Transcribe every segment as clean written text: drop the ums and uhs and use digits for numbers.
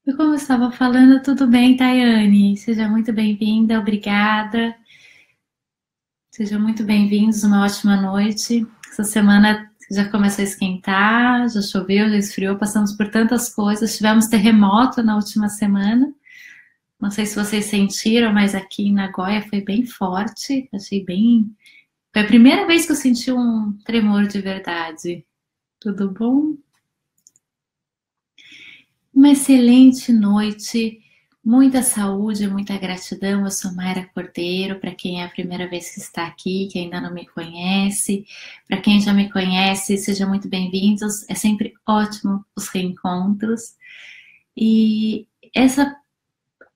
E como eu estava falando, tudo bem, Tayane? Seja muito bem-vinda, obrigada. Sejam muito bem-vindos, uma ótima noite. Essa semana já começou a esquentar, já choveu, já esfriou, passamos por tantas coisas. Tivemos terremoto na última semana. Não sei se vocês sentiram, mas aqui em Nagoya foi bem forte. Achei bem. Foi a primeira vez que eu senti um tremor de verdade. Tudo bom? Uma excelente noite, muita saúde, muita gratidão. Eu sou Mayra Cordeiro, para quem é a primeira vez que está aqui, que ainda não me conhece. Para quem já me conhece, sejam muito bem-vindos. É sempre ótimo os reencontros. E essa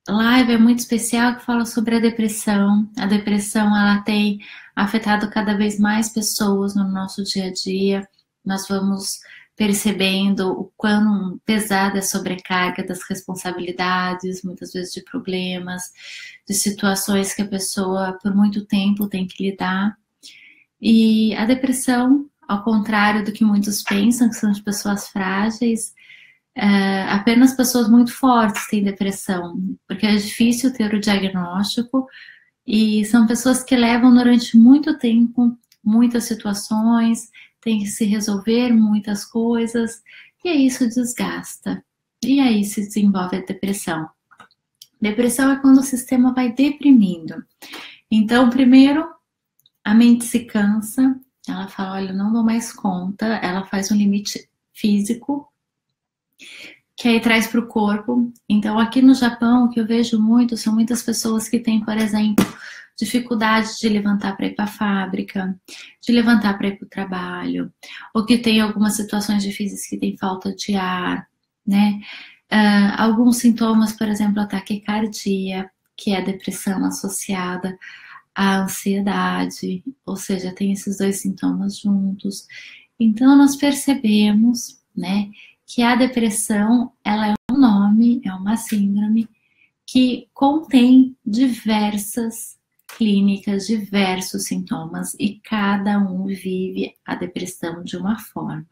live é muito especial que fala sobre a depressão. A depressão, ela tem afetado cada vez mais pessoas no nosso dia a dia. Nós vamos percebendo o quão pesada é a sobrecarga das responsabilidades, muitas vezes de problemas, de situações que a pessoa por muito tempo tem que lidar. E a depressão, ao contrário do que muitos pensam, que são de pessoas frágeis, apenas pessoas muito fortes têm depressão, porque é difícil ter o diagnóstico e são pessoas que levam durante muito tempo muitas situações, tem que se resolver muitas coisas, e aí isso desgasta. E aí se desenvolve a depressão. Depressão é quando o sistema vai deprimindo. Então, primeiro, a mente se cansa, ela fala, olha, não dou mais conta, ela faz um limite físico, que aí traz para o corpo. Então, aqui no Japão, o que eu vejo muito são muitas pessoas que têm, por exemplo, dificuldade de levantar para ir para a fábrica, de levantar para ir para o trabalho, ou que tem algumas situações difíceis que tem falta de ar, né? Alguns sintomas, por exemplo, a taquicardia, que é a depressão associada à ansiedade, ou seja, tem esses dois sintomas juntos. Então, nós percebemos, né, que a depressão, ela é um nome, é uma síndrome que contém diversas clínicas, diversos sintomas e cada um vive a depressão de uma forma,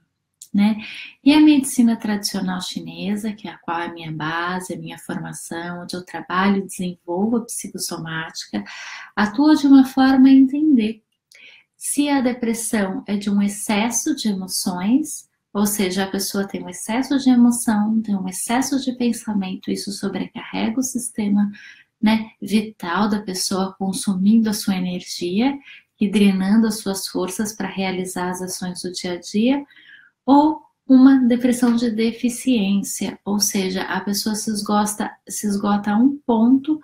né? E a medicina tradicional chinesa, que é a qual é a minha base, a minha formação, onde eu trabalho e desenvolvo a psicossomática, atua de uma forma a entender se a depressão é de um excesso de emoções, ou seja, a pessoa tem um excesso de emoção, tem um excesso de pensamento, isso sobrecarrega o sistema, né, vital da pessoa, consumindo a sua energia e drenando as suas forças para realizar as ações do dia a dia, ou uma depressão de deficiência, ou seja, a pessoa se esgota a um ponto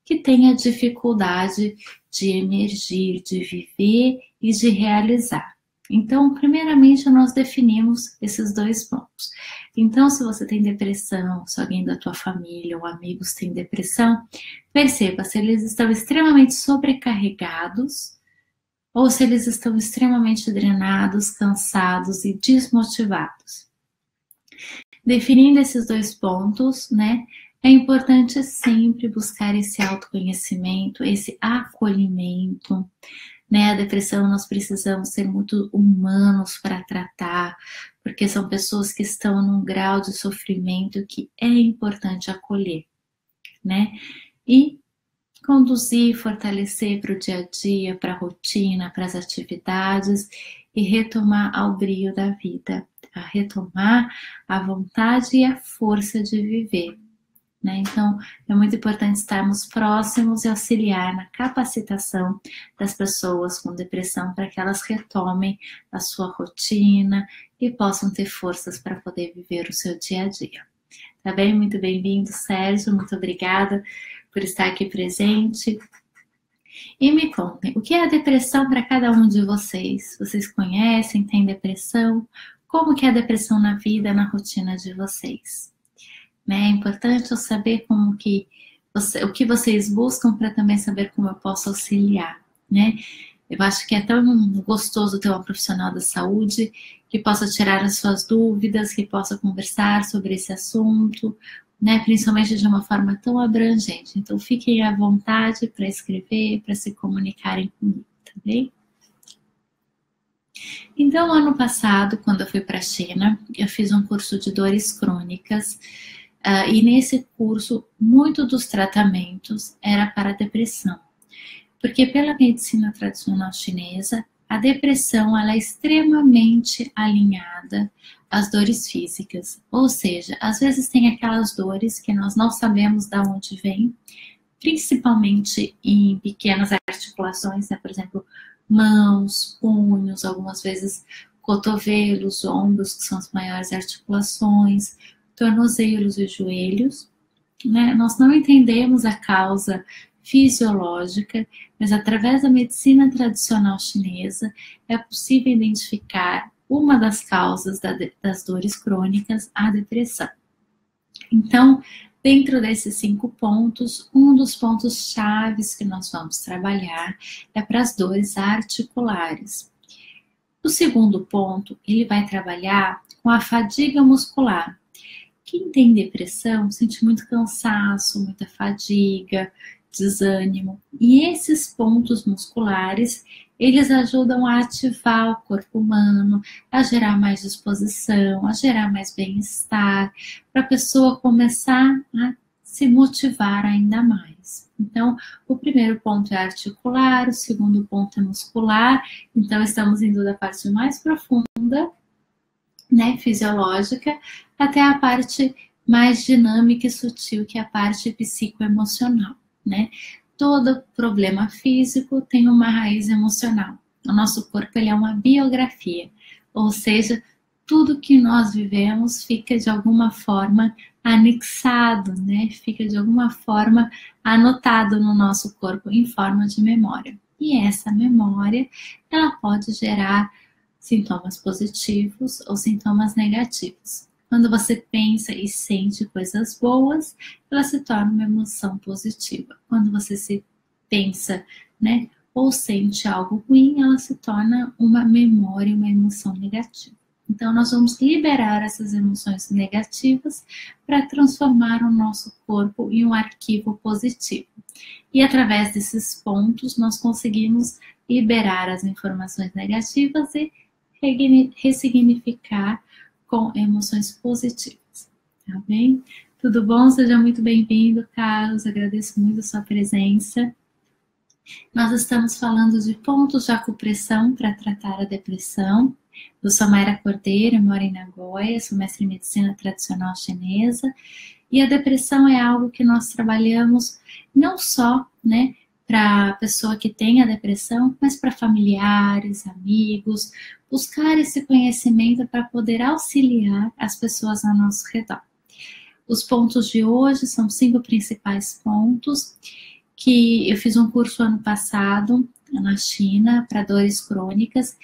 que tenha dificuldade de emergir, de viver e de realizar. Então, primeiramente, nós definimos esses dois pontos. Então, se você tem depressão, se alguém da tua família ou amigos tem depressão, perceba se eles estão extremamente sobrecarregados ou se eles estão extremamente drenados, cansados e desmotivados. Definindo esses dois pontos, né, é importante sempre buscar esse autoconhecimento, esse acolhimento, né? A depressão nós precisamos ser muito humanos para tratar, porque são pessoas que estão num grau de sofrimento que é importante acolher, né? E conduzir, fortalecer para o dia a dia, para a rotina, para as atividades e retomar ao brio da vida, a retomar a vontade e a força de viver. Né? Então, é muito importante estarmos próximos e auxiliar na capacitação das pessoas com depressão para que elas retomem a sua rotina e possam ter forças para poder viver o seu dia a dia. Tá bem? Muito bem-vindo, Sérgio. Muito obrigada por estar aqui presente. E me contem, o que é a depressão para cada um de vocês? Vocês conhecem, têm depressão? Como que é a depressão na vida, na rotina de vocês? Né? É importante eu saber o que vocês buscam para também saber como eu posso auxiliar, né? Eu acho que é tão gostoso ter uma profissional da saúde que possa tirar as suas dúvidas, que possa conversar sobre esse assunto, né? Principalmente de uma forma tão abrangente. Então, fiquem à vontade para escrever, para se comunicarem comigo, tá bem? Então, ano passado, quando eu fui para a China, eu fiz um curso de dores crônicas E nesse curso, muito dos tratamentos era para depressão. Porque pela medicina tradicional chinesa, a depressão ela é extremamente alinhada às dores físicas. Ou seja, às vezes tem aquelas dores que nós não sabemos de onde vem, principalmente em pequenas articulações, né? Por exemplo, mãos, punhos, algumas vezes cotovelos, ombros, que são as maiores articulações, tornozelos e joelhos. Né? Nós não entendemos a causa fisiológica, mas através da medicina tradicional chinesa é possível identificar uma das causas das dores crônicas, a depressão. Então, dentro desses 5 pontos, um dos pontos chaves que nós vamos trabalhar é para as dores articulares. O segundo ponto, ele vai trabalhar com a fadiga muscular. Quem tem depressão sente muito cansaço, muita fadiga, desânimo. E esses pontos musculares, eles ajudam a ativar o corpo humano, a gerar mais disposição, a gerar mais bem-estar, para a pessoa começar a se motivar ainda mais. Então, o primeiro ponto é articular, o segundo ponto é muscular. Então, estamos indo da parte mais profunda, né, fisiológica, até a parte mais dinâmica e sutil, que é a parte psicoemocional, né? Todo problema físico tem uma raiz emocional. O nosso corpo ele é uma biografia, ou seja, tudo que nós vivemos fica de alguma forma anexado, né? Fica de alguma forma anotado no nosso corpo em forma de memória. E essa memória, ela pode gerar sintomas positivos ou sintomas negativos. Quando você pensa e sente coisas boas, ela se torna uma emoção positiva. Quando você se pensa, né, ou sente algo ruim, ela se torna uma memória, uma emoção negativa. Então, nós vamos liberar essas emoções negativas para transformar o nosso corpo em um arquivo positivo. E através desses pontos, nós conseguimos liberar as informações negativas e ressignificar com emoções positivas, tá bem? Tudo bom? Seja muito bem-vindo, Carlos, agradeço muito a sua presença. Nós estamos falando de pontos de acupressão para tratar a depressão. Eu sou Mayra Cordeiro, moro em Nagoya, sou mestre em medicina tradicional chinesa, e a depressão é algo que nós trabalhamos não só, né, para a pessoa que tem a depressão, mas para familiares, amigos, buscar esse conhecimento para poder auxiliar as pessoas ao nosso redor. Os pontos de hoje são 5 principais pontos que eu fiz um curso ano passado na China para dores crônicas,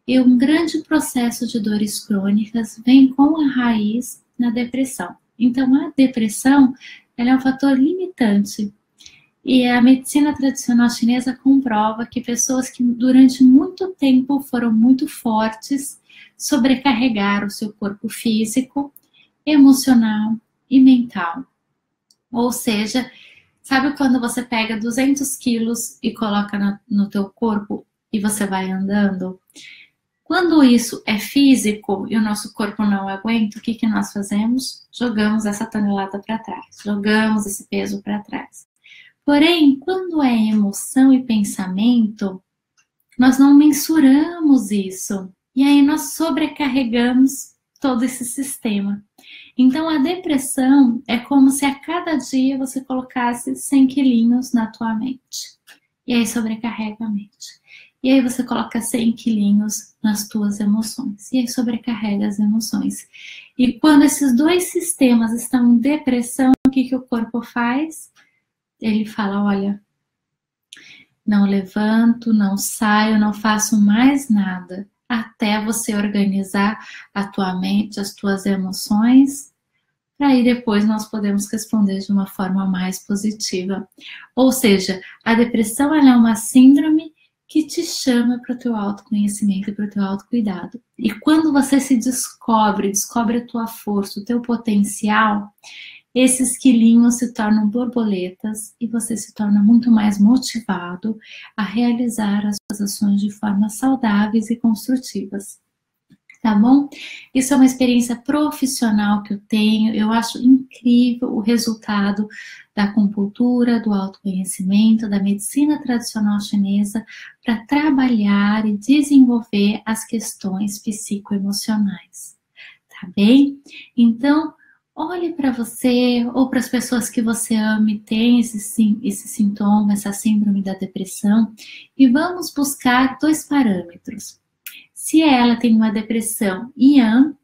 e um grande processo de dores crônicas vem com a raiz na depressão. Então, a depressão ela é um fator limitante. E a medicina tradicional chinesa comprova que pessoas que durante muito tempo foram muito fortes sobrecarregaram o seu corpo físico, emocional e mental. Ou seja, sabe quando você pega 200 quilos e coloca no teu corpo e você vai andando? Quando isso é físico e o nosso corpo não aguenta, o que nós fazemos? Jogamos essa tonelada para trás, jogamos esse peso para trás. Porém, quando é emoção e pensamento, nós não mensuramos isso. E aí nós sobrecarregamos todo esse sistema. Então, a depressão é como se a cada dia você colocasse 100 quilinhos na tua mente. E aí sobrecarrega a mente. E aí você coloca 100 quilinhos nas tuas emoções. E aí sobrecarrega as emoções. E quando esses dois sistemas estão em depressão, o que o corpo faz? Ele fala, olha, não levanto, não saio, não faço mais nada até você organizar a tua mente, as tuas emoções, para aí depois nós podemos responder de uma forma mais positiva. Ou seja, a depressão ela é uma síndrome que te chama para o teu autoconhecimento e para o teu autocuidado. E quando você se descobre a tua força, o teu potencial, esses quilinhos se tornam borboletas e você se torna muito mais motivado a realizar as suas ações de forma saudáveis e construtivas. Tá bom? Isso é uma experiência profissional que eu tenho, eu acho incrível o resultado da acupuntura, do autoconhecimento, da medicina tradicional chinesa para trabalhar e desenvolver as questões psicoemocionais, tá bem? Então, olhe para você ou para as pessoas que você ama e tem esse sintoma, essa síndrome da depressão, e vamos buscar 2 parâmetros. Se ela tem uma depressão Yang,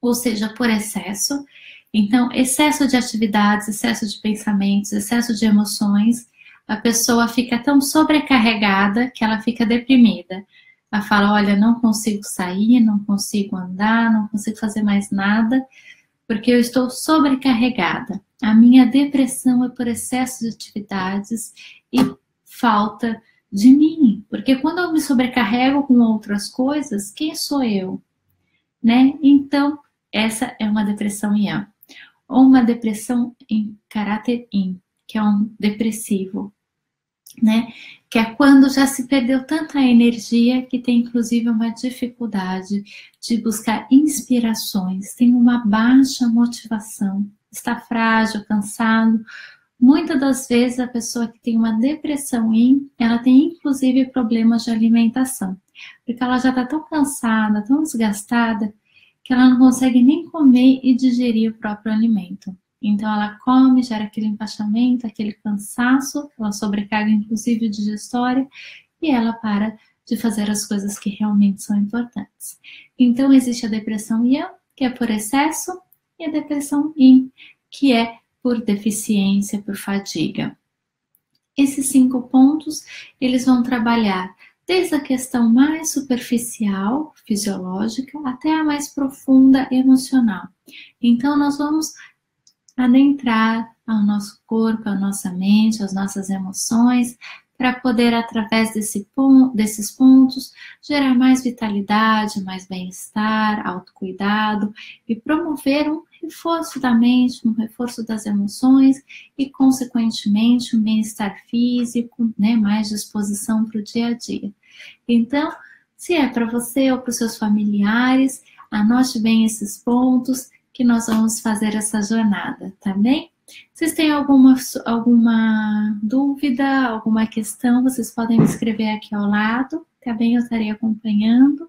ou seja, por excesso, então excesso de atividades, excesso de pensamentos, excesso de emoções, a pessoa fica tão sobrecarregada que ela fica deprimida. Ela fala, olha, não consigo sair, não consigo andar, não consigo fazer mais nada, porque eu estou sobrecarregada. A minha depressão é por excesso de atividades e falta de mim, porque quando eu me sobrecarrego com outras coisas, quem sou eu, né? Então, essa é uma depressão Yang, ou uma depressão em caráter Yin, que é um depressivo, né? Que é quando já se perdeu tanta energia que tem inclusive uma dificuldade de buscar inspirações, tem uma baixa motivação, está frágil, cansado. Muitas das vezes a pessoa que tem uma depressão Yin, ela tem inclusive problemas de alimentação, porque ela já está tão cansada, tão desgastada, que ela não consegue nem comer e digerir o próprio alimento. Então ela come, gera aquele empachamento, aquele cansaço, ela sobrecarga inclusive o digestório e ela para de fazer as coisas que realmente são importantes. Então existe a depressão Yang, que é por excesso, e a depressão Yin, que é por deficiência, por fadiga. Esses 5 pontos, eles vão trabalhar desde a questão mais superficial, fisiológica, até a mais profunda, emocional. Então, nós vamos adentrar ao nosso corpo, à nossa mente, às nossas emoções, para poder, através desses pontos, gerar mais vitalidade, mais bem-estar, autocuidado e promover um reforço da mente, um reforço das emoções e, consequentemente, um bem-estar físico, né, mais disposição para o dia a dia. Então, se é para você ou para os seus familiares, anote bem esses pontos que nós vamos fazer essa jornada, tá bem? Vocês têm alguma dúvida, alguma questão, vocês podem me escrever aqui ao lado, tá bem? Eu estarei acompanhando.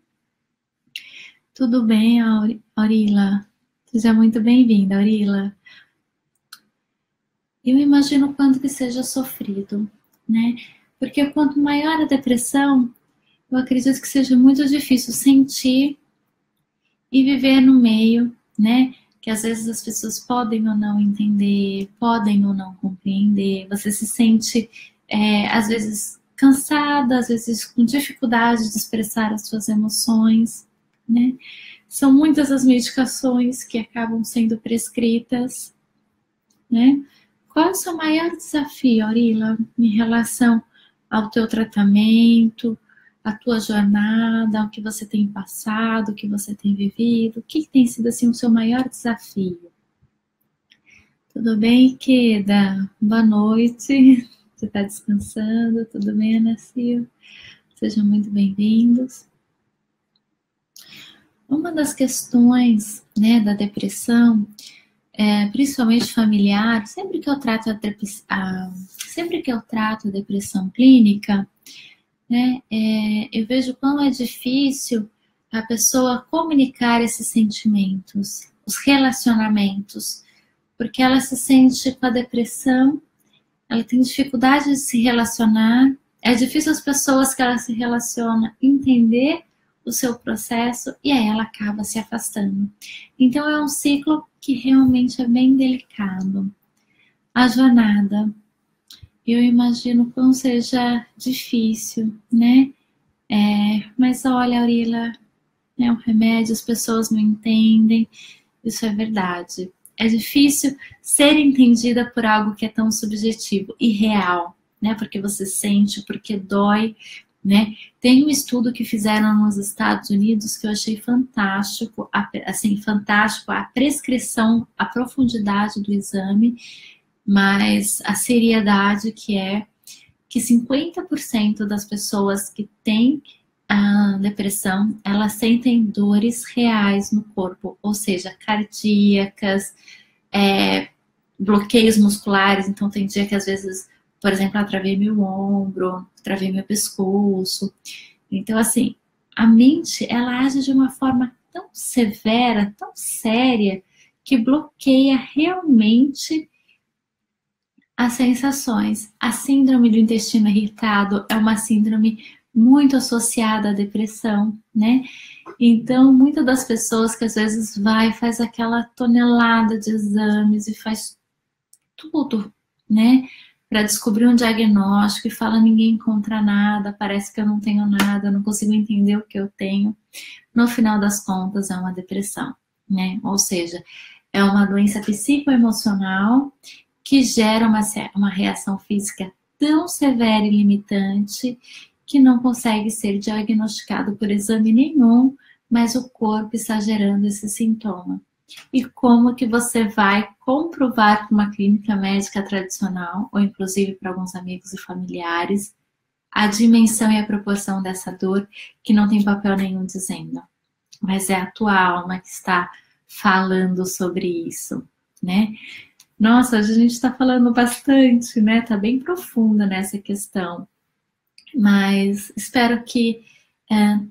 Tudo bem, Aurila? Seja muito bem-vinda, Aurila. Eu imagino o quanto que seja sofrido, né? Porque quanto maior a depressão, eu acredito que seja muito difícil sentir e viver no meio, né? Que às vezes as pessoas podem ou não entender, podem ou não compreender, você se sente, às vezes, cansada, às vezes com dificuldade de expressar as suas emoções, né? São muitas as medicações que acabam sendo prescritas, né? Qual é o seu maior desafio, Aurila, em relação ao teu tratamento, a tua jornada, o que você tem passado, o que você tem vivido, o que tem sido assim o seu maior desafio? Tudo bem, Queda? Boa noite. Você está descansando? Tudo bem, Ana Sil? Sejam muito bem-vindos. Uma das questões, né, da depressão, principalmente familiar, sempre que eu trato a depressão clínica, né, eu vejo quão é difícil a pessoa comunicar esses sentimentos, os relacionamentos, porque ela se sente com a depressão, ela tem dificuldade de se relacionar, é difícil as pessoas que ela se relaciona entender o seu processo e aí ela acaba se afastando. Então é um ciclo que realmente é bem delicado. A jornada, eu imagino como seja difícil, né? Mas olha, Aurila, é um remédio, as pessoas não entendem, isso é verdade. É difícil ser entendida por algo que é tão subjetivo e real, né? Porque você sente, porque dói, né? Tem um estudo que fizeram nos Estados Unidos que eu achei fantástico, fantástico a prescrição, a profundidade do exame, mas a seriedade que 50% das pessoas que têm a depressão, elas sentem dores reais no corpo, ou seja, cardíacas, bloqueios musculares. Então tem dia que às vezes, por exemplo, eu travei meu ombro, travei meu pescoço. Então assim, a mente, ela age de uma forma tão severa, tão séria, que bloqueia realmente as sensações. A síndrome do intestino irritado é uma síndrome muito associada à depressão, né? Então, muitas das pessoas que às vezes vai, faz aquela tonelada de exames e faz tudo, né? Para descobrir um diagnóstico e fala, ninguém encontra nada, parece que eu não tenho nada, não consigo entender o que eu tenho. No final das contas, é uma depressão, né? Ou seja, é uma doença psicoemocional que gera uma reação física tão severa e limitante que não consegue ser diagnosticado por exame nenhum, mas o corpo está gerando esse sintoma. E como que você vai comprovar com uma clínica médica tradicional, ou inclusive para alguns amigos e familiares, a dimensão e a proporção dessa dor que não tem papel nenhum dizendo, mas é a tua alma que está falando sobre isso, né? Nossa, hoje a gente está falando bastante, né? Tá bem profunda nessa questão, mas espero que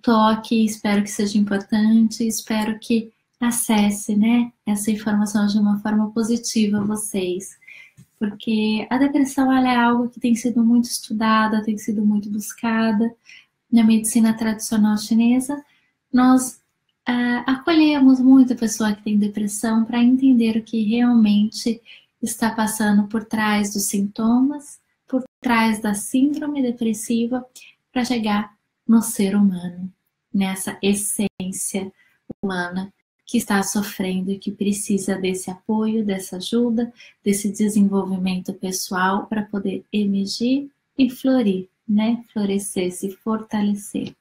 toque, espero que seja importante, espero que acesse, né, essa informação de uma forma positiva a vocês, porque a depressão ela é algo que tem sido muito estudada, tem sido muito buscada na medicina tradicional chinesa. Nós acolhemos muita pessoa que tem depressão para entender o que realmente está passando por trás dos sintomas, por trás da síndrome depressiva, para chegar no ser humano, nessa essência humana que está sofrendo e que precisa desse apoio, dessa ajuda, desse desenvolvimento pessoal para poder emergir e florir, né? Florescer, se fortalecer.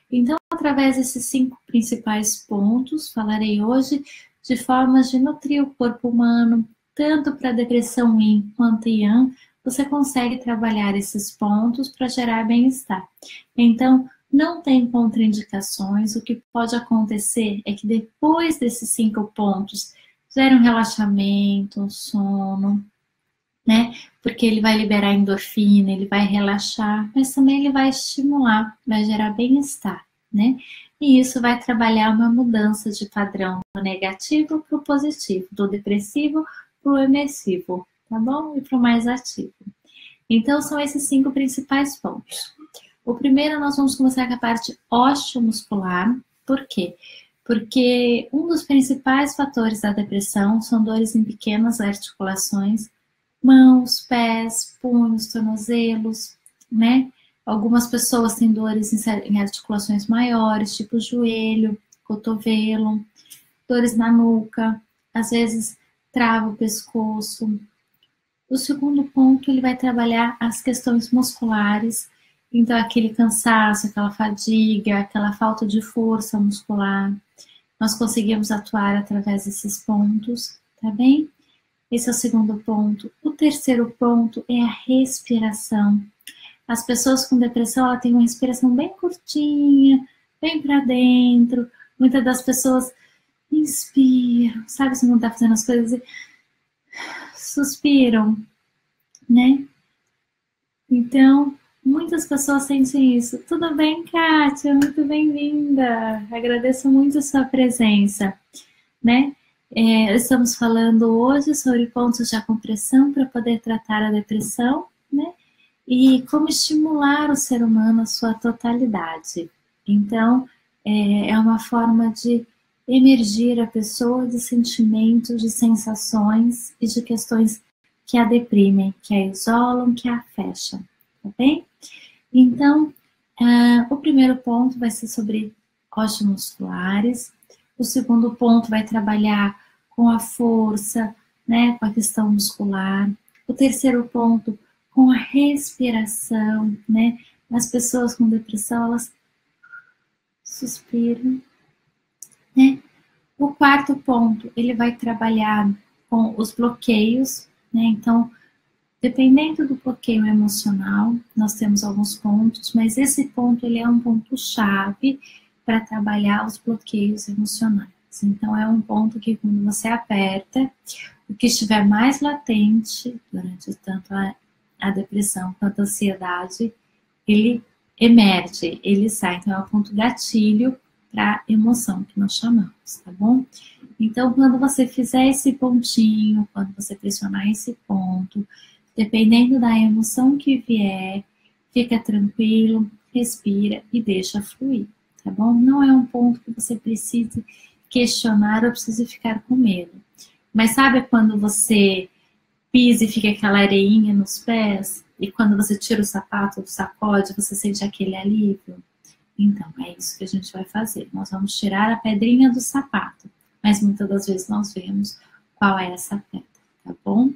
Então, através desses 5 principais pontos, falarei hoje de formas de nutrir o corpo humano, tanto para depressão yin quanto yang, você consegue trabalhar esses pontos para gerar bem-estar. Então, não tem contraindicações, o que pode acontecer é que depois desses 5 pontos, gera um relaxamento, um sono, né? Porque ele vai liberar endorfina, ele vai relaxar, mas também ele vai estimular, vai gerar bem-estar, né? E isso vai trabalhar uma mudança de padrão do negativo para o positivo, do depressivo para o emersivo, tá bom? E para o mais ativo. Então, são esses 5 principais pontos. O primeiro, nós vamos começar com a parte osteomuscular. Por quê? Porque um dos principais fatores da depressão são dores em pequenas articulações, mãos, pés, punhos, tornozelos, né? Algumas pessoas têm dores em articulações maiores, tipo joelho, cotovelo, dores na nuca, às vezes trava o pescoço. O segundo ponto, ele vai trabalhar as questões musculares, então aquele cansaço, aquela fadiga, aquela falta de força muscular. Nós conseguimos atuar através desses pontos, tá bem? Esse é o segundo ponto. O terceiro ponto é a respiração. As pessoas com depressão, ela tem uma respiração bem curtinha, bem para dentro. Muitas das pessoas inspiram, sabe, se não tá fazendo as coisas e suspiram, né? Então, muitas pessoas sentem isso. Tudo bem, Kátia? Muito bem-vinda. Agradeço muito a sua presença, né? Estamos falando hoje sobre pontos de acupressão para poder tratar a depressão, né? E como estimular o ser humano à sua totalidade. Então, é uma forma de emergir a pessoa de sentimentos, de sensações e de questões que a deprimem, que a isolam, que a fecham, tá bem? Então, o primeiro ponto vai ser sobre osteomusculares. O segundo ponto vai trabalhar com a força, né, com a questão muscular. O terceiro ponto, com a respiração, né? As pessoas com depressão, elas suspiram, né? O quarto ponto, ele vai trabalhar com os bloqueios, né? Então, Dependendo do bloqueio emocional, nós temos alguns pontos, mas esse ponto ele é um ponto-chave para trabalhar os bloqueios emocionais. Então, é um ponto que quando você aperta, o que estiver mais latente durante tanto a depressão quanto a ansiedade, ele emerge, ele sai. Então, é o ponto gatilho para a emoção que nós chamamos, tá bom? Então, quando você fizer esse pontinho, quando você pressionar esse ponto, dependendo da emoção que vier, fica tranquilo, respira e deixa fluir, tá bom? Não é um ponto que você precise questionar ou precise ficar com medo. Mas sabe quando você pisa e fica aquela areinha nos pés? E quando você tira o sapato do sacode, você sente aquele alívio? Então, é isso que a gente vai fazer. Nós vamos tirar a pedrinha do sapato. Mas muitas das vezes nós vemos qual é essa pedra, tá bom?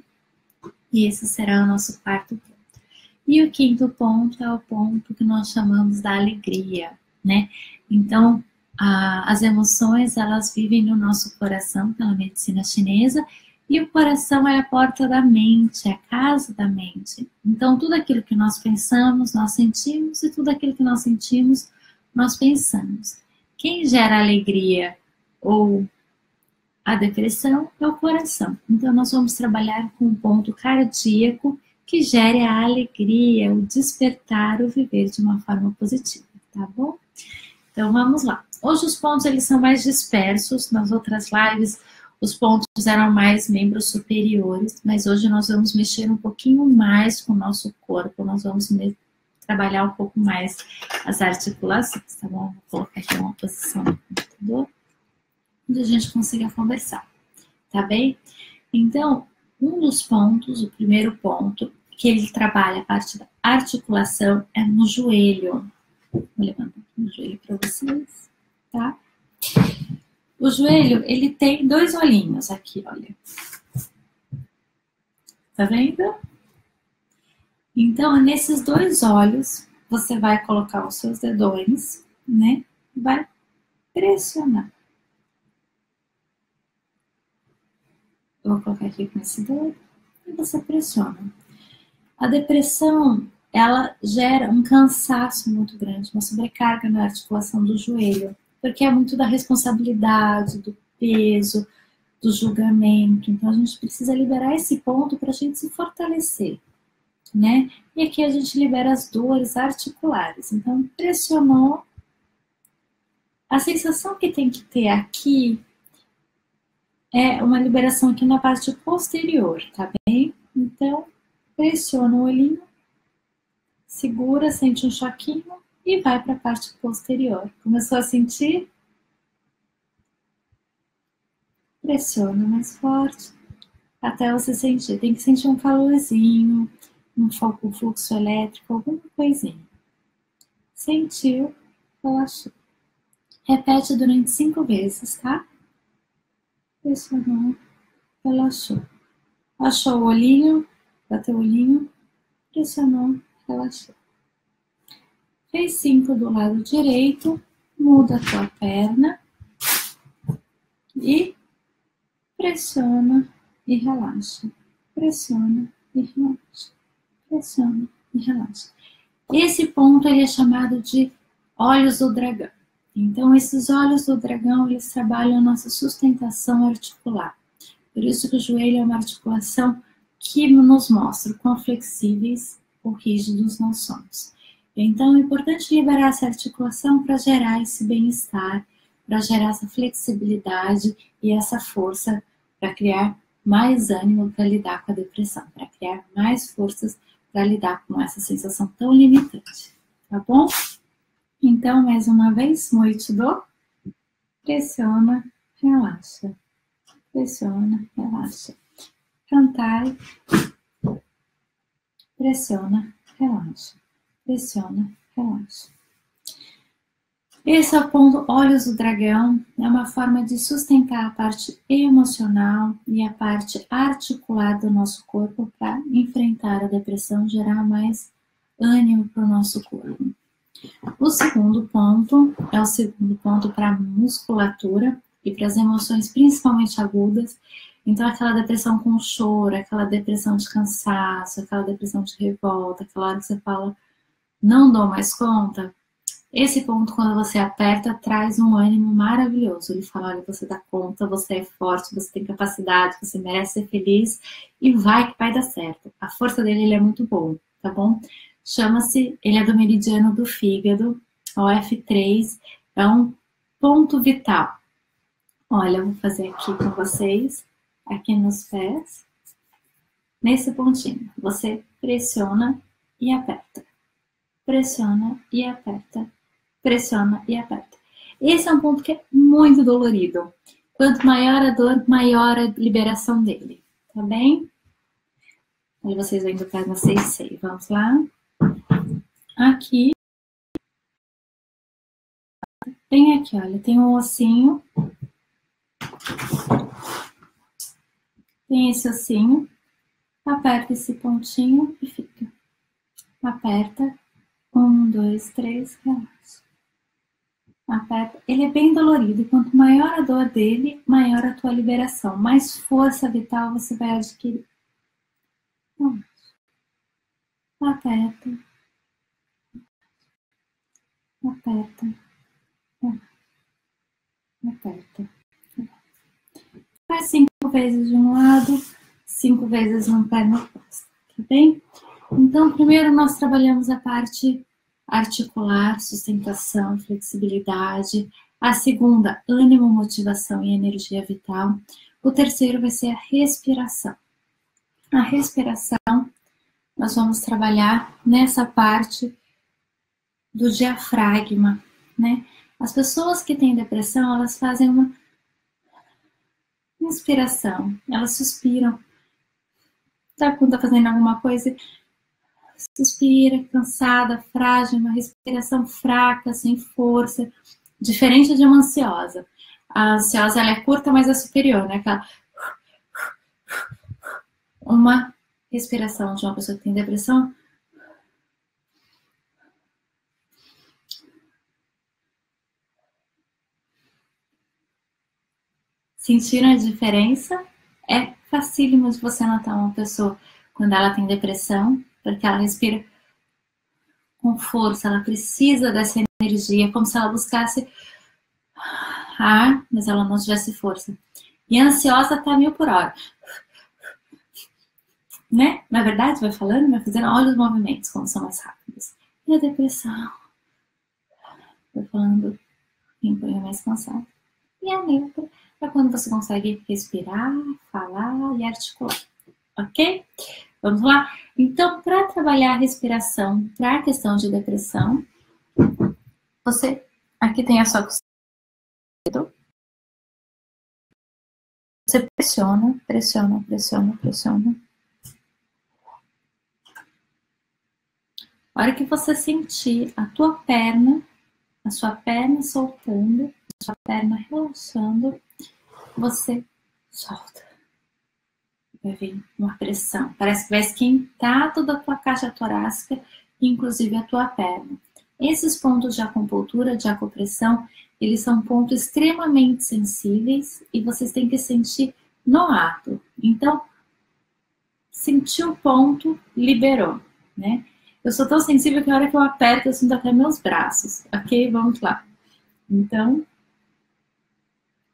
E esse será o nosso quarto ponto. E o quinto ponto é o ponto que nós chamamos da alegria, né? Então, as emoções, elas vivem no nosso coração, pela medicina chinesa, e o coração é a porta da mente, é a casa da mente. Então, tudo aquilo que nós pensamos, nós sentimos, e tudo aquilo que nós sentimos, nós pensamos. Quem gera alegria ou a depressão é o coração. Então, nós vamos trabalhar com um ponto cardíaco que gere a alegria, o despertar, o viver de uma forma positiva, tá bom? Então, vamos lá. Hoje os pontos eles são mais dispersos. Nas outras lives, os pontos eram mais membros superiores, mas hoje nós vamos mexer um pouquinho mais com o nosso corpo, nós vamos trabalhar um pouco mais as articulações, tá bom? Vou colocar aqui uma posição no computador, onde a gente consiga conversar, tá bem? Então, um dos pontos, o primeiro ponto, que ele trabalha a parte da articulação é no joelho. Vou levantar aqui o joelho para vocês, tá? O joelho, ele tem dois olhinhos aqui, olha. Tá vendo? Então, nesses dois olhos, você vai colocar os seus dedões, né? Vai pressionar. Eu vou colocar aqui com esse dedo e você pressiona. A depressão, ela gera um cansaço muito grande, uma sobrecarga na articulação do joelho, porque é muito da responsabilidade, do peso, do julgamento. Então, a gente precisa liberar esse ponto para a gente se fortalecer, né? E aqui a gente libera as dores articulares. Então, pressionou. A sensação que tem que ter aqui é uma liberação aqui na parte posterior, tá bem? Então, pressiona o olhinho, segura, sente um choquinho e vai para a parte posterior. Começou a sentir? Pressiona mais forte até você sentir. Tem que sentir um calorzinho, um fluxo elétrico, alguma coisinha. Sentiu, relaxou. Repete durante 5 vezes, tá? Pressionou, relaxou. Achou o olhinho, bateu o olhinho, pressionou, relaxou. Fez 5 do lado direito, muda a tua perna e pressiona e relaxa. Pressiona e relaxa. Pressiona e relaxa. Esse ponto ele é chamado de olhos do dragão. Então, esses olhos do dragão, eles trabalham a nossa sustentação articular. Por isso que o joelho é uma articulação que nos mostra quão flexíveis ou rígidos nós somos. Então, é importante liberar essa articulação para gerar esse bem-estar, para gerar essa flexibilidade e essa força para criar mais ânimo para lidar com a depressão, para criar mais forças para lidar com essa sensação tão limitante, tá bom? Então, mais uma vez, noite do pressiona, relaxa. Pressiona, relaxa. Cantai, pressiona, relaxa. Pressiona, relaxa. Esse é o ponto olhos do dragão, é uma forma de sustentar a parte emocional e a parte articular do nosso corpo para enfrentar a depressão, gerar mais ânimo para o nosso corpo. O segundo ponto é o segundo ponto para a musculatura e para as emoções principalmente agudas, Então, aquela depressão com choro, aquela depressão de cansaço, aquela depressão de revolta, aquela hora que você fala, não dou mais conta. Esse ponto, quando você aperta, traz um ânimo maravilhoso. Ele fala, olha, você dá conta, você é forte, você tem capacidade, você merece ser feliz e vai que vai dar certo. A força dele ele é muito bom, tá bom? Chama-se, ele é do meridiano do fígado, o F3, é um ponto vital. Olha, eu vou fazer aqui com vocês, aqui nos pés, nesse pontinho. Você pressiona e aperta. Pressiona e aperta. Pressiona e aperta. Esse é um ponto que é muito dolorido. Quanto maior a dor, maior a liberação dele. Tá bem? Aí vocês vêm do pé na 6. Vamos lá. Aqui. Bem aqui, olha. Tem um ossinho. Tem esse ossinho. Aperta esse pontinho e fica. Aperta. 1, 2, 3, relaxa. Aperta. Ele é bem dolorido. Quanto maior a dor dele, maior a tua liberação. Mais força vital você vai adquirir. Aperta. Aperta. Aperta. Faz 5 vezes de um lado, 5 vezes no pé na costa. Tá bem? Então, primeiro nós trabalhamos a parte articular, sustentação, flexibilidade. A segunda, ânimo, motivação e energia vital. O terceiro vai ser a respiração. A respiração, nós vamos trabalhar nessa parte do diafragma, né? As pessoas que têm depressão, elas fazem uma inspiração, elas suspiram. Sabe quando tá fazendo alguma coisa? Suspira, cansada, frágil, uma respiração fraca, sem força, diferente de uma ansiosa. A ansiosa, ela é curta, mas é superior, né? Aquela... Uma respiração de uma pessoa que tem depressão. Sentiram a diferença? É facílimo de você notar uma pessoa quando ela tem depressão, porque ela respira com força, ela precisa dessa energia, como se ela buscasse ar, mas ela não tivesse força. E a ansiosa tá 1000 por hora. Né? Na verdade, vai falando, vai fazendo, olha os movimentos, como são mais rápidos. E a depressão? Vai falando, quem põe mais cansado. E a neutra é quando você consegue respirar, falar e articular. Ok? Vamos lá? Então, para trabalhar a respiração, para a questão de depressão, você aqui tem a sua costela. Você pressiona, pressiona, pressiona, pressiona. A hora que você sentir a tua perna, a sua perna soltando, a sua perna relaxando, você solta. Vai vir uma pressão. Parece que vai esquentar toda a tua caixa torácica, inclusive a tua perna. Esses pontos de acupuntura, de acupressão, eles são pontos extremamente sensíveis e vocês têm que sentir no ato. Então, sentiu o ponto, liberou, né? Eu sou tão sensível que a hora que eu aperto, eu sinto até meus braços. Ok? Vamos lá. Então,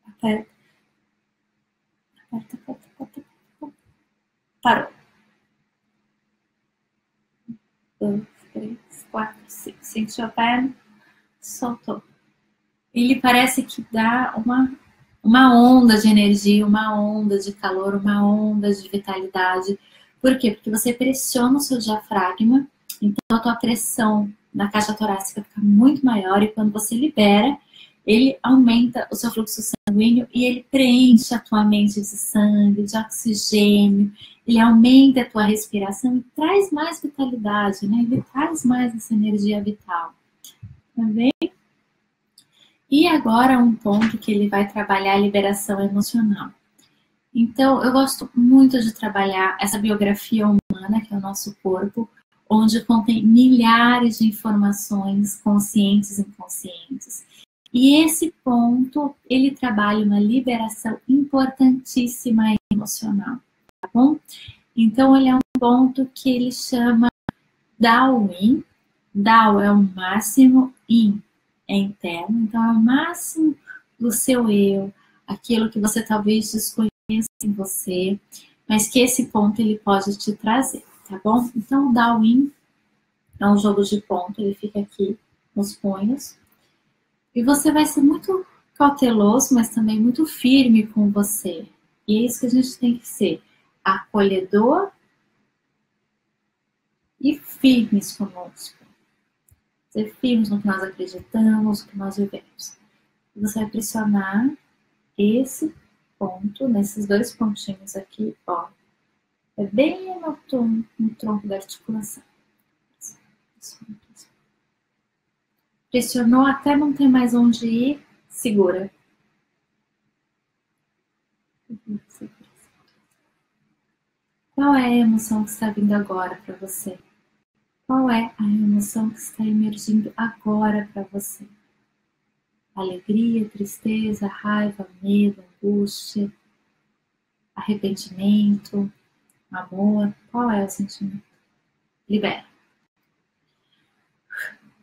aperta. Aperta, aperta, aperta. Parou. 1, 2, 3, 4, 5. Sentiu a perna? Soltou. Ele parece que dá uma onda de energia, uma onda de calor, uma onda de vitalidade. Por quê? Porque você pressiona o seu diafragma, então a tua pressão na caixa torácica fica muito maior e quando você libera, ele aumenta o seu fluxo sanguíneo e ele preenche a tua mente de sangue, de oxigênio, ele aumenta a tua respiração e traz mais vitalidade, né? Ele traz mais essa energia vital. Tá bem? E agora um ponto que ele vai trabalhar a liberação emocional. Então, eu gosto muito de trabalhar essa biografia humana, que é o nosso corpo, onde contém milhares de informações conscientes e inconscientes. E esse ponto, ele trabalha uma liberação importantíssima emocional, tá bom? Então, ele é um ponto que ele chama Dao-in. Dao é o máximo, In é interno, então é o máximo do seu eu, aquilo que você talvez desconheça em você, mas que esse ponto ele pode te trazer, tá bom? Então, o Dao-in é um jogo de ponto, ele fica aqui nos punhos, e você vai ser muito cauteloso, mas também muito firme com você. E é isso que a gente tem que ser, acolhedor e firmes conosco. Ser firmes no que nós acreditamos, no que nós vivemos. E você vai pressionar esse ponto, nesses dois pontinhos aqui, ó. É bem no tronco da articulação. Pressionou até não ter mais onde ir, segura. Qual é a emoção que está vindo agora para você? Qual é a emoção que está emergindo agora para você? Alegria, tristeza, raiva, medo, angústia, arrependimento, amor. Qual é o sentimento? Libera.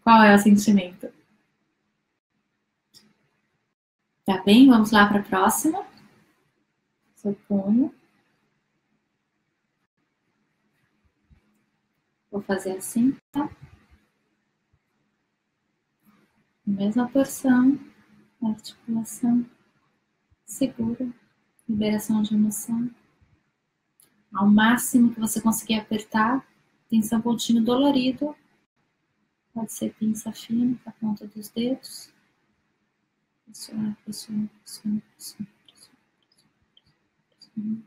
Qual é o sentimento? Tá bem? Vamos lá para a próxima. Seu punho. Vou fazer assim, tá? Mesma porção, articulação, segura, liberação de emoção. Ao máximo que você conseguir apertar, pinça pontinho dolorido. Pode ser pinça fina, com a ponta dos dedos. Pressionar, pressionar, pressionar, pressionar, pressionar.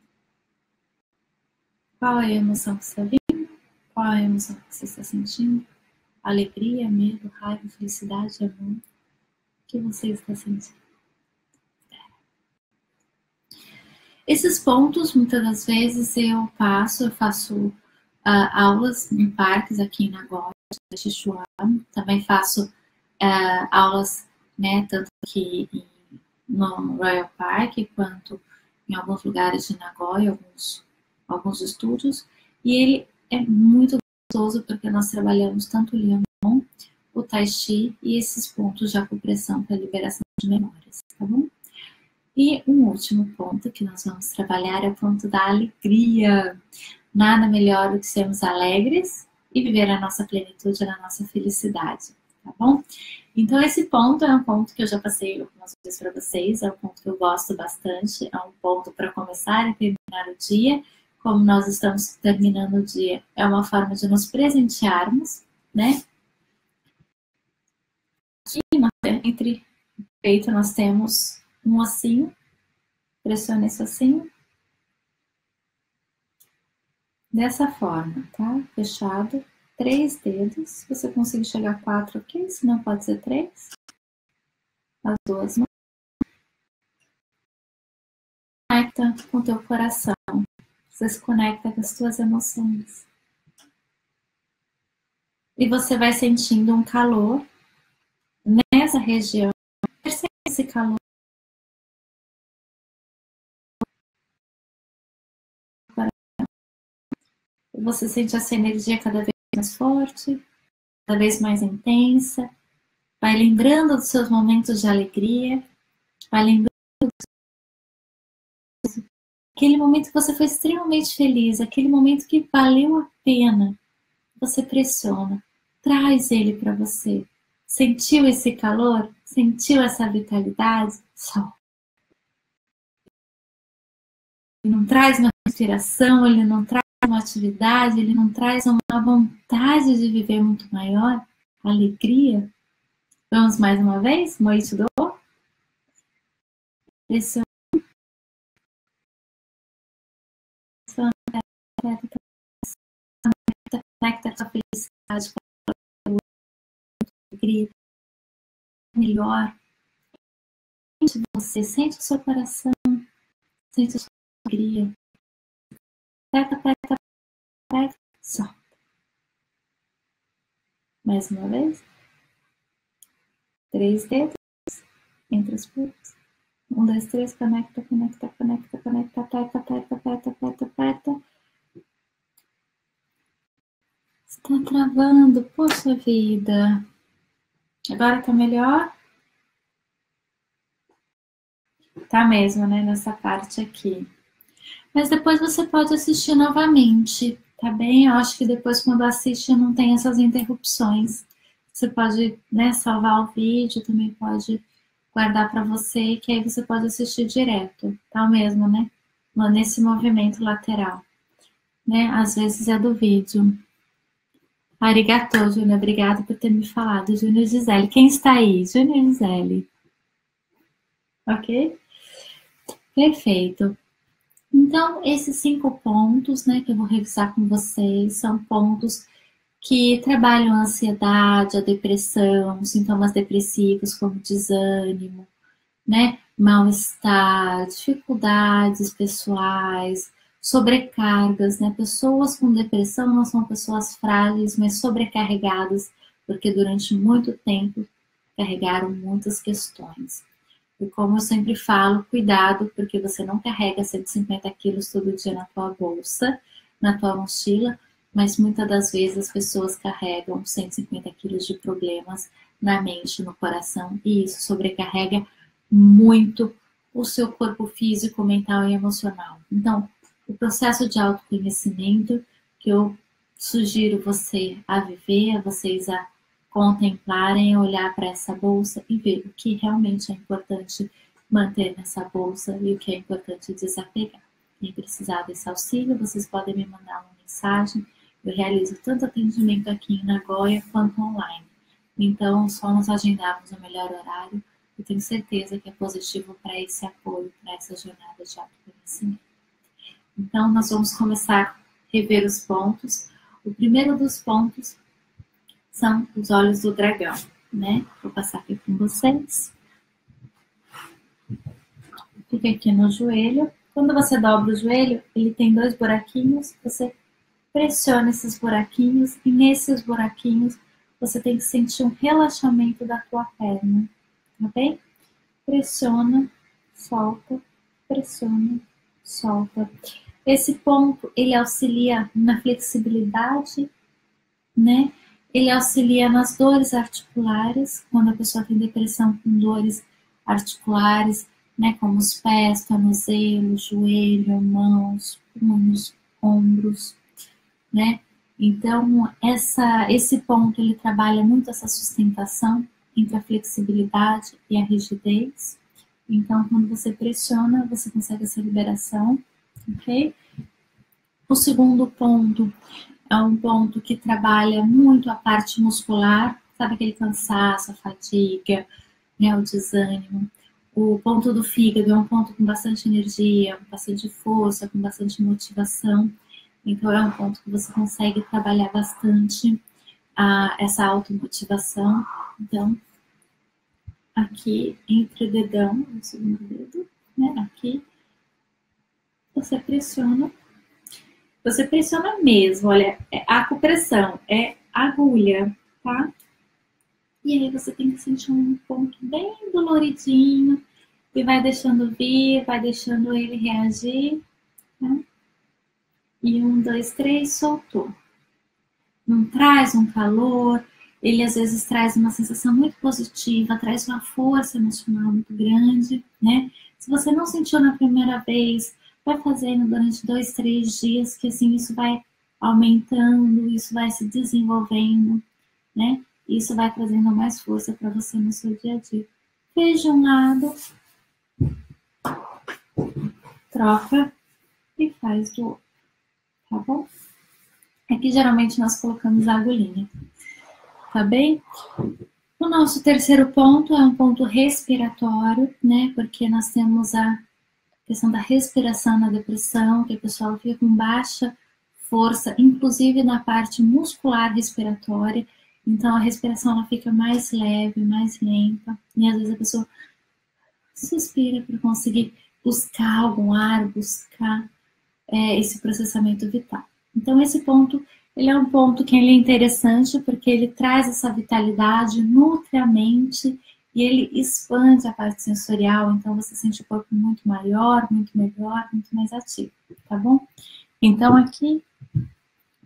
Qual é a emoção que você está vendo? Qual é a emoção que você está sentindo? Alegria, medo, raiva, felicidade, amor. O que você está sentindo? Esses pontos, muitas das vezes eu faço aulas em parques aqui em Nagoya, de Sichuan. Também faço aulas, né, tanto aqui no Royal Park, quanto em alguns lugares de Nagoya, alguns estúdios. E ele é muito gostoso porque nós trabalhamos tanto o Liangong, o Tai Chi e esses pontos de acupressão para liberação de memórias, tá bom? E um último ponto que nós vamos trabalhar é o ponto da alegria. Nada melhor do que sermos alegres e viver a nossa plenitude, a nossa felicidade, tá bom? Então esse ponto é um ponto que eu já passei algumas vezes para vocês, é um ponto que eu gosto bastante, é um ponto para começar e terminar o dia. Como nós estamos terminando o dia, é uma forma de nos presentearmos, né? Aqui entre o peito nós temos um ossinho, pressiona esse ossinho, dessa forma, tá? Fechado, 3 dedos, se você conseguir chegar a 4, ok? Se não, pode ser 3. As duas mãos. Conecta com o teu coração, você se conecta com as tuas emoções. E você vai sentindo um calor nessa região. Percebe esse calor. Você sente essa energia cada vez mais forte, cada vez mais intensa. Vai lembrando dos seus momentos de alegria. Vai lembrando aquele momento que você foi extremamente feliz, aquele momento que valeu a pena. Você pressiona, traz ele para você. Sentiu esse calor? Sentiu essa vitalidade? Só. Ele não traz uma inspiração, ele não traz uma atividade, ele não traz uma vontade de viver muito maior, alegria. Vamos mais uma vez? Moito do. Pressiona. Conecta com a felicidade, com a alegria. Melhor. Sente você, sente o seu coração, sente a sua alegria. Aperta, solta. Mais uma vez. 3 dedos entre os pulsos. 1, 2, 3, conecta, aperta, travando, poxa vida. Agora tá melhor? Tá mesmo, né? Nessa parte aqui. Mas depois você pode assistir novamente, tá bem? Eu acho que depois, quando assiste, não tem essas interrupções. Você pode, né, salvar o vídeo, também pode guardar para você, que aí você pode assistir direto, tá mesmo, né? Nesse movimento lateral, né? Às vezes é do vídeo. Arigatô, Júnior, obrigada por ter me falado. Júnior Gisele, quem está aí? Júnior Gisele. Ok? Perfeito. Então, esses 5 pontos, né, que eu vou revisar com vocês, são pontos que trabalham a ansiedade, a depressão, sintomas depressivos como desânimo, né, mal-estar, dificuldades pessoais, sobrecargas, né? Pessoas com depressão não são pessoas frágeis, mas sobrecarregadas, porque durante muito tempo carregaram muitas questões. E como eu sempre falo, cuidado, porque você não carrega 150 quilos todo dia na tua bolsa, na tua mochila, mas muitas das vezes as pessoas carregam 150 quilos de problemas na mente, no coração, e isso sobrecarrega muito o seu corpo físico, mental e emocional. Então, o processo de autoconhecimento que eu sugiro você a viver, a vocês a contemplarem, olhar para essa bolsa e ver o que realmente é importante manter nessa bolsa e o que é importante desapegar. Quem precisar desse auxílio, vocês podem me mandar uma mensagem. Eu realizo tanto atendimento aqui em Nagoya quanto online. Então, só nos agendarmos o melhor horário. Eu tenho certeza que é positivo para esse apoio, para essa jornada de autoconhecimento. Então, nós vamos começar a rever os pontos. O primeiro dos pontos são os olhos do dragão, né? Vou passar aqui com vocês. Fica aqui no joelho. Quando você dobra o joelho, ele tem 2 buraquinhos. Você pressiona esses buraquinhos e nesses buraquinhos você tem que sentir um relaxamento da tua perna, tá bem? Pressiona, solta, pressiona, solta. Esse ponto, ele auxilia na flexibilidade, né? Ele auxilia nas dores articulares, quando a pessoa tem depressão com dores articulares, né? Como os pés, tornozelo, joelho, mãos, punhos, ombros, né? Então, esse ponto, ele trabalha muito essa sustentação entre a flexibilidade e a rigidez. Então, quando você pressiona, você consegue essa liberação, ok? O segundo ponto é um ponto que trabalha muito a parte muscular, sabe aquele cansaço, a fadiga, né, o desânimo. O ponto do fígado é um ponto com bastante energia, com bastante força, com bastante motivação. Então, é um ponto que você consegue trabalhar bastante essa automotivação. Então, aqui entre o dedão, o segundo dedo, né, aqui, você pressiona mesmo, olha, é acupressão, é agulha, tá? E aí você tem que sentir um ponto bem doloridinho, e vai deixando vir, vai deixando ele reagir, tá? E 1, 2, 3, soltou. Não traz um calor, ele às vezes traz uma sensação muito positiva, traz uma força emocional muito grande, né? Se você não sentiu na primeira vez, vai fazendo durante 2, 3 dias, que assim isso vai aumentando, isso vai se desenvolvendo, né? Isso vai trazendo mais força para você no seu dia a dia. Fez de um lado, troca e faz do outro, tá bom? Aqui geralmente nós colocamos a agulhinha, tá bem? O nosso terceiro ponto é um ponto respiratório, né? Porque nós temos a questão da respiração na depressão, que a pessoa fica com baixa força, inclusive na parte muscular respiratória. Então a respiração ela fica mais leve, mais lenta, e às vezes a pessoa suspira para conseguir buscar algum ar, buscar esse processamento vital. Então esse ponto, ele é um ponto que ele é interessante porque ele traz essa vitalidade, nutre a mente e ele expande a parte sensorial, então você sente o corpo muito maior, muito melhor, muito mais ativo, tá bom? Então aqui,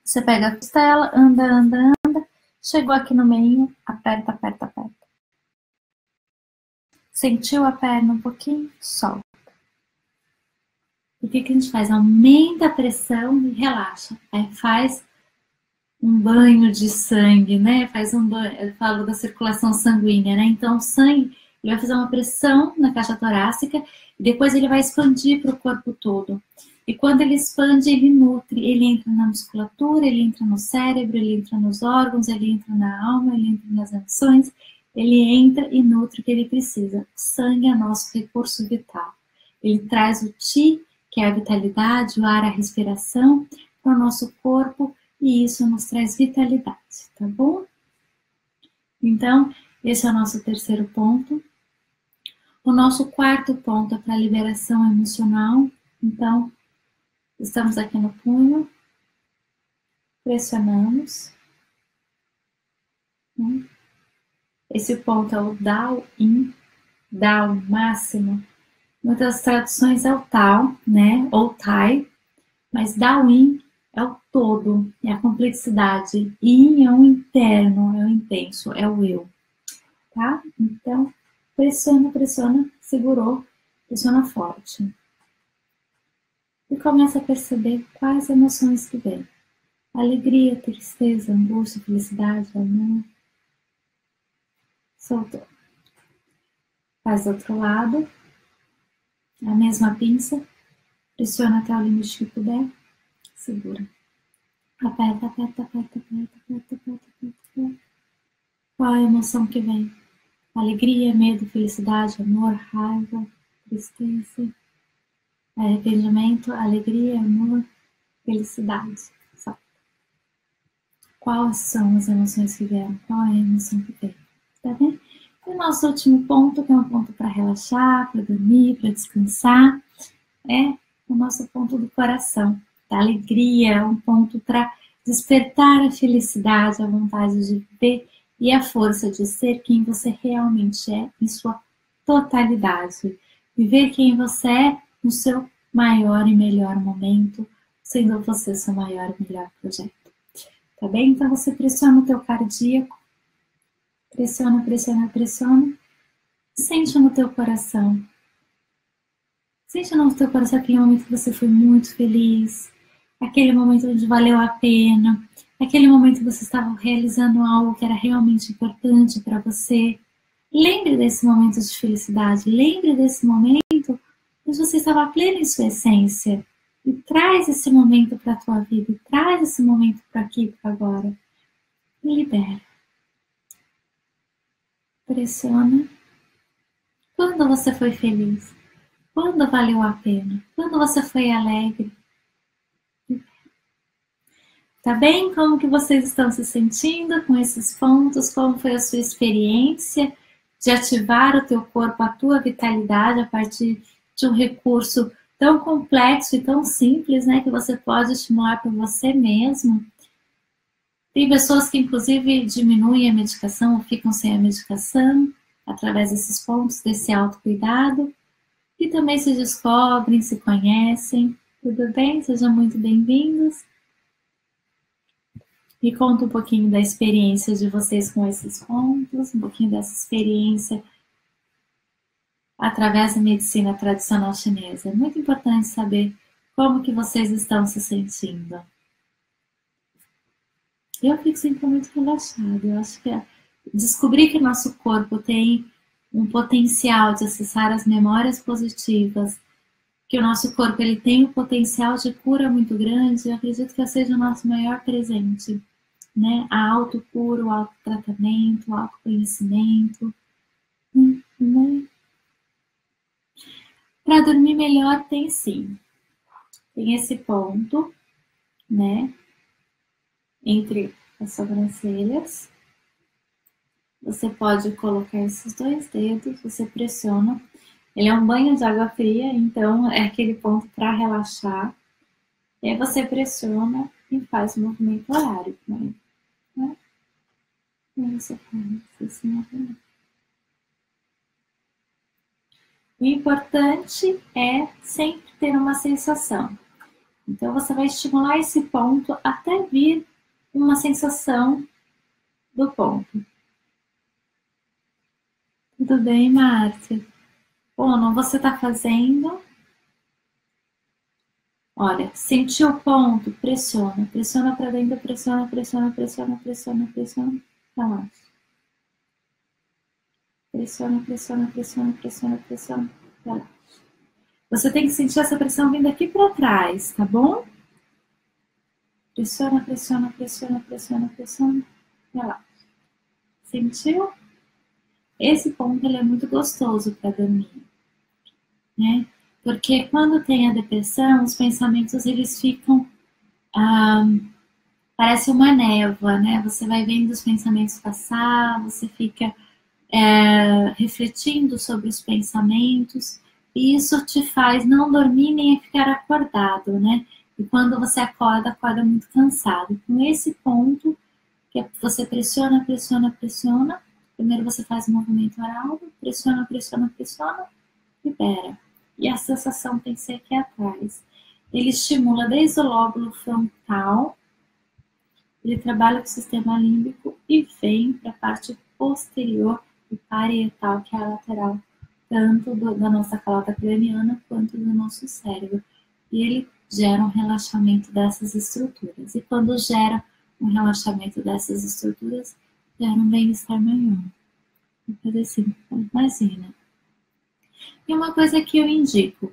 você pega a costela, anda, anda, anda, Chegou aqui no meio, aperta, aperta, aperta. Sentiu a perna um pouquinho? Solta. E o que a gente faz? Aumenta a pressão e relaxa. Aí faz um banho de sangue, né? Faz um banho, eu falo da circulação sanguínea, né? Então o sangue, ele vai fazer uma pressão na caixa torácica e depois ele vai expandir para o corpo todo. E quando ele expande, ele nutre, ele entra na musculatura, ele entra no cérebro, ele entra nos órgãos, ele entra na alma, ele entra nas emoções, ele entra e nutre o que ele precisa. O sangue é nosso recurso vital. Ele traz o Ti, que é a vitalidade, o ar, a respiração, para o nosso corpo, e isso nos traz vitalidade, tá bom? Então, esse é o nosso terceiro ponto. O nosso quarto ponto é para a liberação emocional. Então, estamos aqui no punho, pressionamos. Esse ponto é o Dao-In, Dao máximo. Muitas traduções é o Tao, né? Ou Tai, mas Dao-In é o todo, é a complexidade. Yin é o interno, é o intenso, é o eu. Tá? Então, pressiona, pressiona, segurou, pressiona forte. E começa a perceber quais emoções que vem. Alegria, tristeza, angústia, felicidade, amor. Soltou. Faz do outro lado. A mesma pinça. Pressiona até o limite que puder. Segura. Aperta, aperta, aperta, aperta, aperta, aperta, aperta. Qual a emoção que vem? Alegria, medo, felicidade, amor, raiva, tristeza, arrependimento, alegria, amor, felicidade. Só. Quais são as emoções que vieram? Qual é a emoção que veio? Tá bem? E o nosso último ponto, que é um ponto para relaxar, para dormir, para descansar, é o nosso ponto do coração, da alegria, um ponto para despertar a felicidade, a vontade de viver e a força de ser quem você realmente é em sua totalidade. Viver quem você é no seu maior e melhor momento, sendo você seu maior e melhor projeto. Tá bem? Então você pressiona o teu cardíaco, pressiona, pressiona, pressiona, sente no teu coração. Sente no teu coração aquele momento que você foi muito feliz, aquele momento onde valeu a pena, aquele momento que você estava realizando algo que era realmente importante para você. Lembre desse momento de felicidade, lembre desse momento onde você estava pleno em sua essência. E traz esse momento para a tua vida, traz esse momento para aqui, para agora. E libera. Pressiona. Quando você foi feliz? Quando valeu a pena? Quando você foi alegre? Tá bem? Como que vocês estão se sentindo com esses pontos? Como foi a sua experiência de ativar o teu corpo, a tua vitalidade a partir de um recurso tão complexo e tão simples, né, que você pode estimular por você mesmo? Tem pessoas que inclusive diminuem a medicação ou ficam sem a medicação através desses pontos, desse autocuidado, e também se descobrem, se conhecem. Tudo bem? Sejam muito bem-vindos. Me conta um pouquinho da experiência de vocês com esses pontos, um pouquinho dessa experiência através da medicina tradicional chinesa. É muito importante saber como que vocês estão se sentindo. Eu fico sempre muito relaxada. Eu acho que descobrir que nosso corpo tem um potencial de acessar as memórias positivas, que o nosso corpo ele tem um potencial de cura muito grande, eu acredito que seja o nosso maior presente. Né? A autocura, o autotratamento, o autoconhecimento. Né? Para dormir melhor tem sim. Tem esse ponto, né? Entre as sobrancelhas. Você pode colocar esses dois dedos, você pressiona. Ele é um banho de água fria, então é aquele ponto para relaxar. E aí você pressiona e faz o movimento horário. Né? E você faz esse movimento. O importante é sempre ter uma sensação. Então você vai estimular esse ponto até vir uma sensação do ponto. Tudo bem, Márcia? Ono, você está fazendo? Olha, sentiu o ponto? Pressiona. Pressiona para dentro, pressiona, pressiona, pressiona, pressiona, pressiona. Relaxa. Pressiona, pressiona, pressiona, pressiona, pressiona. Relaxa. Você tem que sentir essa pressão vindo aqui para trás, tá bom? Pressiona, pressiona, pressiona, pressiona, pressiona. Relaxa. Sentiu? Esse ponto ele é muito gostoso para dormir, né? Porque quando tem a depressão, os pensamentos eles ficam ah, parece uma névoa, né? Você vai vendo os pensamentos passar, você fica refletindo sobre os pensamentos, e isso te faz não dormir nem ficar acordado, né? E quando você acorda, acorda muito cansado. Com esse ponto, que você pressiona, pressiona, pressiona, primeiro você faz o movimento oral, pressiona, pressiona, pressiona, libera. E a sensação tem que ser aqui atrás. Ele estimula desde o lóbulo frontal, ele trabalha com o sistema límbico e vem para a parte posterior e parietal, que é a lateral, tanto da nossa calota craniana quanto do nosso cérebro. E ele gera um relaxamento dessas estruturas. E quando gera um relaxamento dessas estruturas, gera um bem-estar maior. Vou fazer assim, imagina. E uma coisa que eu indico,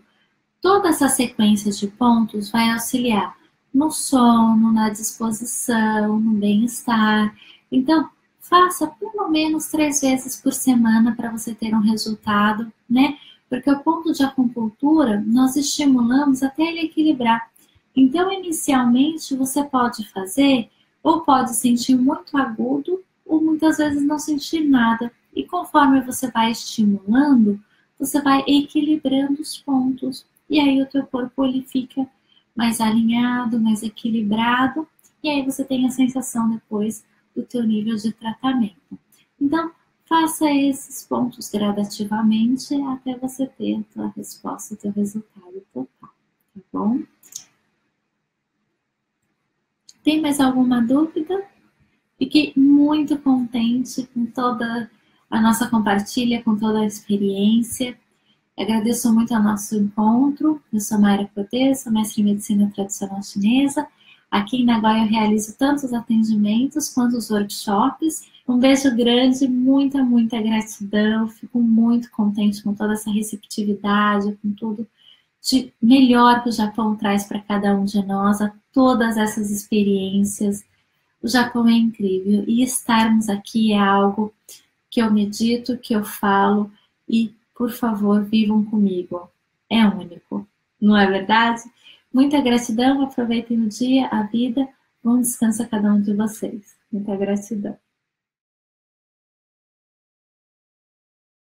toda essa sequência de pontos vai auxiliar no sono, na disposição, no bem-estar. Então, faça pelo menos 3 vezes por semana para você ter um resultado, né? Porque o ponto de acupuntura nós estimulamos até ele equilibrar. Então, inicialmente, você pode fazer ou pode sentir muito agudo ou muitas vezes não sentir nada. E conforme você vai estimulando, você vai equilibrando os pontos. E aí o teu corpo ele fica mais alinhado, mais equilibrado, e aí você tem a sensação depois do teu nível de tratamento. Então, faça esses pontos gradativamente até você ter a tua resposta, o teu resultado total, tá bom? Tem mais alguma dúvida? Fiquei muito contente com toda a nossa compartilha, com toda a experiência. Agradeço muito ao nosso encontro. Eu sou Mayra Cortez, sou mestre em medicina tradicional chinesa. Aqui em Nagoya eu realizo tanto os atendimentos quanto os workshops. Um beijo grande, muita, muita gratidão. Fico muito contente com toda essa receptividade, com tudo de melhor que o Japão traz para cada um de nós, a todas essas experiências. O Japão é incrível e estarmos aqui é algo que eu medito, que eu falo e, por favor, vivam comigo. É único, não é verdade? Muita gratidão, aproveitem o dia, a vida. Bom descanso a cada um de vocês. Muita gratidão.